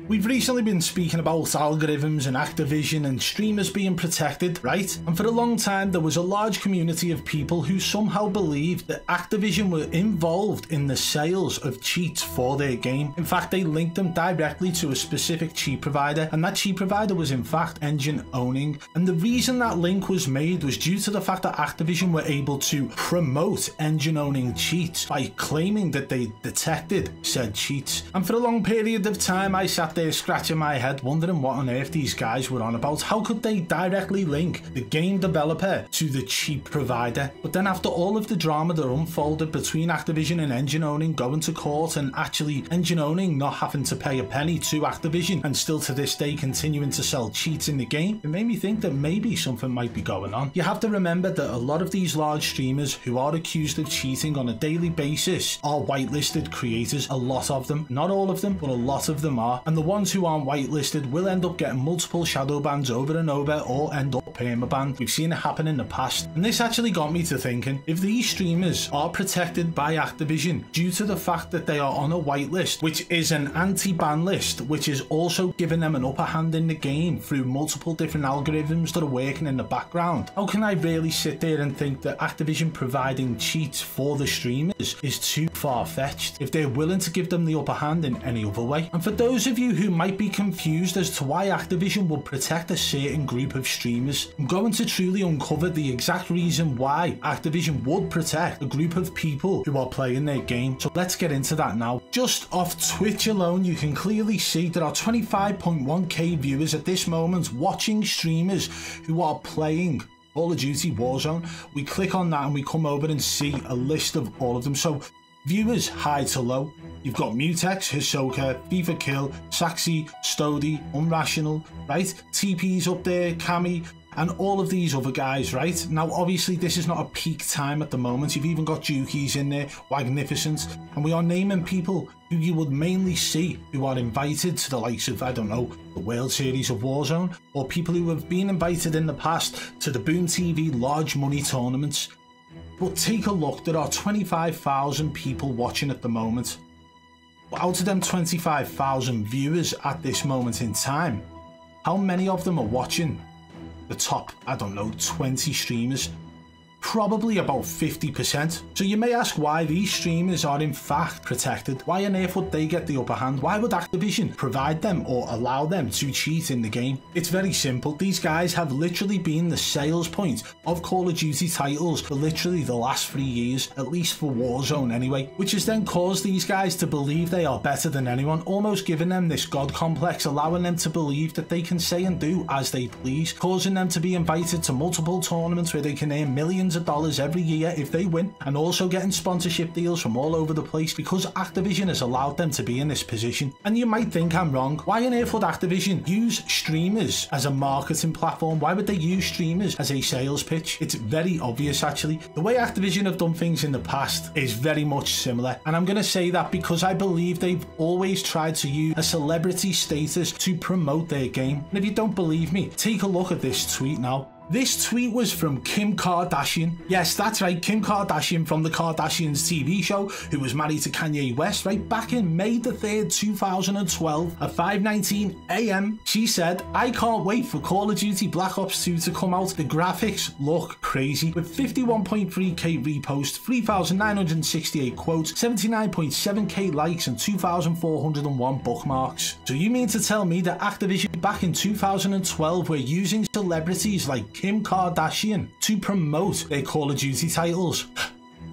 We've recently been speaking about algorithms and Activision and streamers being protected, right? And for a long time there was a large community of people who somehow believed that Activision were involved in the sales of cheats for their game. In fact, they linked them directly to a specific cheat provider, and that cheat provider was in fact engine owning. And the reason that link was made was due to the fact that Activision were able to promote engine owning cheats by claiming that they detected said cheats. And for a long period of time I sat there scratching my head wondering what on earth these guys were on about. How could they directly link the game developer to the cheat provider? But then after all of the drama that unfolded between Activision and engine owning going to court, and actually engine owning not having to pay a penny to Activision and still to this day continuing to sell cheats in the game, it made me think that maybe something might be going on. You have to remember that a lot of these large streamers who are accused of cheating on a daily basis are whitelisted creators. A lot of them, not all of them, but a lot of them are. And the ones who aren't whitelisted will end up getting multiple shadow bans over and over, or end up permabanned. We've seen it happen in the past. And this actually got me to thinking, if these streamers are protected by Activision due to the fact that they are on a whitelist, which is an anti-ban list, which is also giving them an upper hand in the game through multiple different algorithms that are working in the background, how can I really sit there and think that Activision providing cheats for the streamers is too far-fetched if they're willing to give them the upper hand in any other way? And for those of you who might be confused as to why Activision will protect a certain group of streamers, I'm going to truly uncover the exact reason why Activision would protect a group of people who are playing their game. So let's get into that now. Just off Twitch alone, you can clearly see there are 25.1k viewers at this moment watching streamers who are playing Call of Duty Warzone. We click on that and we come over and see a list of all of them. So viewers high to low, you've got Mutex, Hisoka, FIFA Kill, Saxy, Stody, Unrational, right? TP's up there, Cammy, and all of these other guys, right? Now obviously this is not a peak time at the moment. You've even got Juki's in there, Magnificent, and we are naming people who you would mainly see who are invited to the likes of, I don't know, the World Series of Warzone, or people who have been invited in the past to the Boom TV large money tournaments. But take a look, there are 25,000 people watching at the moment. But out of them 25,000 viewers at this moment in time, how many of them are watching the top, I don't know, 20 streamers? Probably about 50%. So you may ask why these streamers are in fact protected. Why on earth would they get the upper hand? Why would Activision provide them or allow them to cheat in the game? It's very simple. These guys have literally been the sales point of Call of Duty titles for literally the last 3 years, at least for Warzone anyway, which has then caused these guys to believe they are better than anyone, almost giving them this god complex, allowing them to believe that they can say and do as they please, causing them to be invited to multiple tournaments where they can earn millions of dollars every year if they win, and also getting sponsorship deals from all over the place because Activision has allowed them to be in this position. And you might think I'm wrong. Why on earth would Activision use streamers as a marketing platform? Why would they use streamers as a sales pitch? It's very obvious actually. The way Activision have done things in the past is very much similar, and I'm going to say that because I believe they've always tried to use a celebrity status to promote their game. And if you don't believe me, take a look at this tweet now. This tweet was from Kim Kardashian. Yes, that's right, Kim Kardashian from the Kardashians TV show, who was married to Kanye West, right? Back in May the 3rd, 2012, at 5:19 AM, she said, "I can't wait for Call of Duty Black Ops 2 to come out. The graphics look crazy." With 51.3k reposts, 3,968 quotes, 79.7k likes, and 2,401 bookmarks. So you mean to tell me that Activision back in 2012 were using celebrities like Kim Kardashian to promote their Call of Duty titles?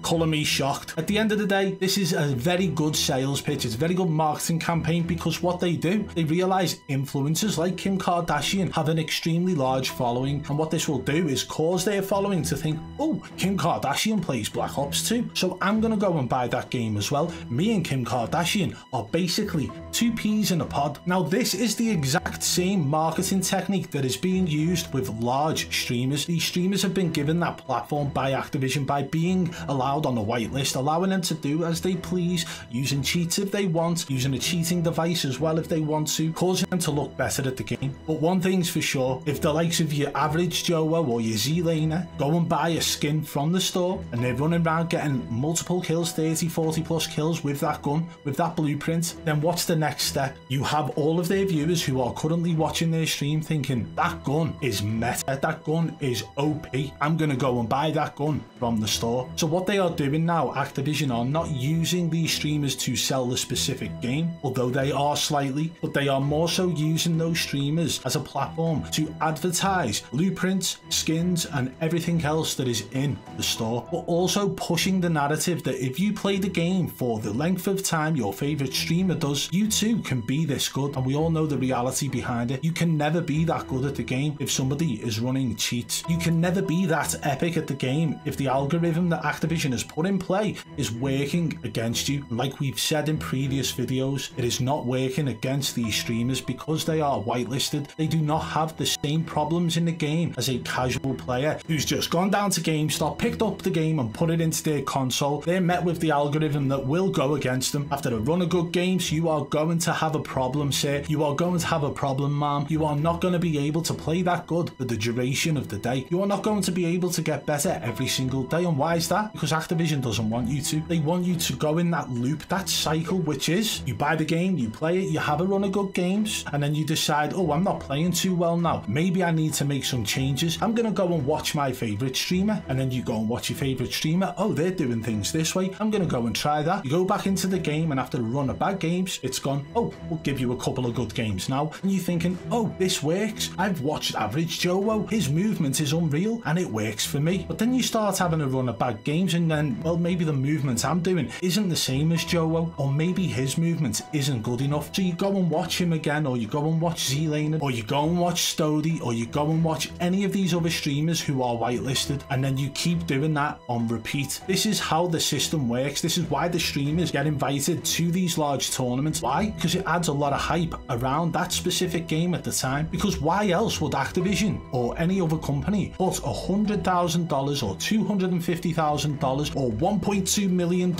Colour me shocked. At the end of the day, this is a very good sales pitch. It's a very good marketing campaign because what they do, they realise influencers like Kim Kardashian have an extremely large following, and what this will do is cause their following to think, oh, Kim Kardashian plays Black Ops 2, so I'm gonna go and buy that game as well. Me and Kim Kardashian are basically two peas in a pod. Now this is the exact same marketing technique that is being used with large streamers. These streamers have been given that platform by Activision by being allowed allowed on the whitelist, allowing them to do as they please, using cheats if they want, using a cheating device as well if they want to, causing them to look better at the game. But one thing's for sure, if the likes of your average Joe or your Z-laner go and buy a skin from the store and they're running around getting multiple kills, 30, 40 plus kills with that gun, with that blueprint, then what's the next step? You have all of their viewers who are currently watching their stream thinking, that gun is meta, that gun is OP, I'm gonna go and buy that gun from the store. So what they are doing now, Activision, are not using these streamers to sell the specific game, although they are slightly, but they are more so using those streamers as a platform to advertise blueprints, skins, and everything else that is in the store, but also pushing the narrative that if you play the game for the length of time your favorite streamer does, you too can be this good. And we all know the reality behind it. You can never be that good at the game if somebody is running cheats. You can never be that epic at the game if the algorithm that Activision has put in play is working against you. Like we've said in previous videos, it is not working against these streamers because they are whitelisted. They do not have the same problems in the game as a casual player who's just gone down to GameStop, picked up the game and put it into their console. They're met with the algorithm that will go against them. After a run of good games, you are going to have a problem, sir. You are going to have a problem, ma'am. You are not going to be able to play that good for the duration of the day. You are not going to be able to get better every single day. And why is that? Because Activision doesn't want you to. They want you to go in that loop, that cycle, which is you buy the game, you play it, you have a run of good games, and then you decide, oh, I'm not playing too well now. Maybe I need to make some changes. I'm going to go and watch my favorite streamer. And then you go and watch your favorite streamer. Oh, they're doing things this way. I'm going to go and try that. You go back into the game, and after a run of bad games, it's gone, oh, we'll give you a couple of good games now. And you're thinking, oh, this works. I've watched average Joe. His movement is unreal and it works for me. But then you start having a run of bad games and then, well, maybe the movement I'm doing isn't the same as Joe, or maybe his movement isn't good enough. So you go and watch him again, or you go and watch Z-Lane, or you go and watch Stody, or you go and watch any of these other streamers who are whitelisted, and then you keep doing that on repeat. This is how the system works. This is why the streamers get invited to these large tournaments. Why? Because it adds a lot of hype around that specific game at the time. Because why else would Activision or any other company put $100,000 or $250,000 or $1.2 million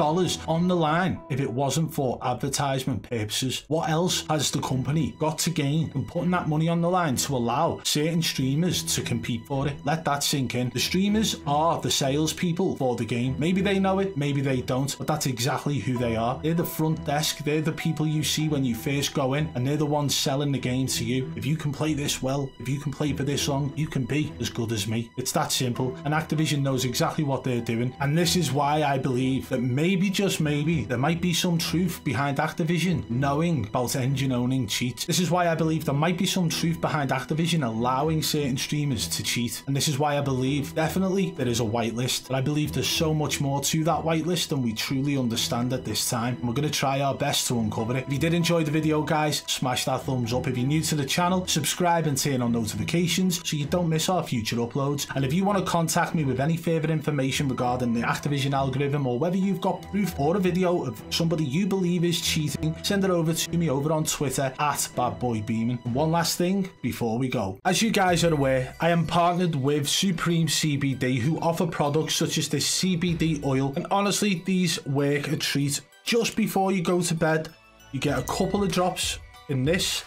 on the line if it wasn't for advertisement purposes? What else has the company got to gain from putting that money on the line to allow certain streamers to compete for it? Let that sink in. The streamers are the salespeople for the game. Maybe they know it, maybe they don't, but that's exactly who they are. They're the front desk. They're the people you see when you first go in, and they're the ones selling the game to you. If you can play this well, if you can play for this long, you can be as good as me. It's that simple, and Activision knows exactly what they're doing. And this is why I believe that maybe, just maybe, there might be some truth behind Activision knowing about engine owning cheats. This is why I believe there might be some truth behind Activision allowing certain streamers to cheat. And this is why I believe definitely there is a whitelist, but I believe there's so much more to that whitelist than we truly understand at this time, and we're going to try our best to uncover it. If you did enjoy the video, guys, smash that thumbs up. If you're new to the channel, subscribe and turn on notifications so you don't miss our future uploads. And if you want to contact me with any further information regarding the Activision algorithm, or whether you've got proof or a video of somebody you believe is cheating, send it over to me over on Twitter at BadBoy Beaman. And one last thing before we go. As you guys are aware, I am partnered with Supreme CBD, who offer products such as this CBD oil, and honestly, these work a treat. Just before you go to bed, you get a couple of drops in this,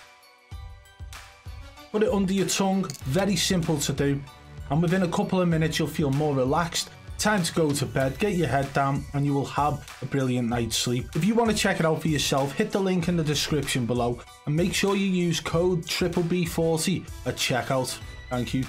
put it under your tongue, very simple to do, and within a couple of minutes you'll feel more relaxed. Time to go to bed, get your head down, and you will have a brilliant night's sleep. If you want to check it out for yourself, hit the link in the description below and make sure you use code BBB40 at checkout. Thank you.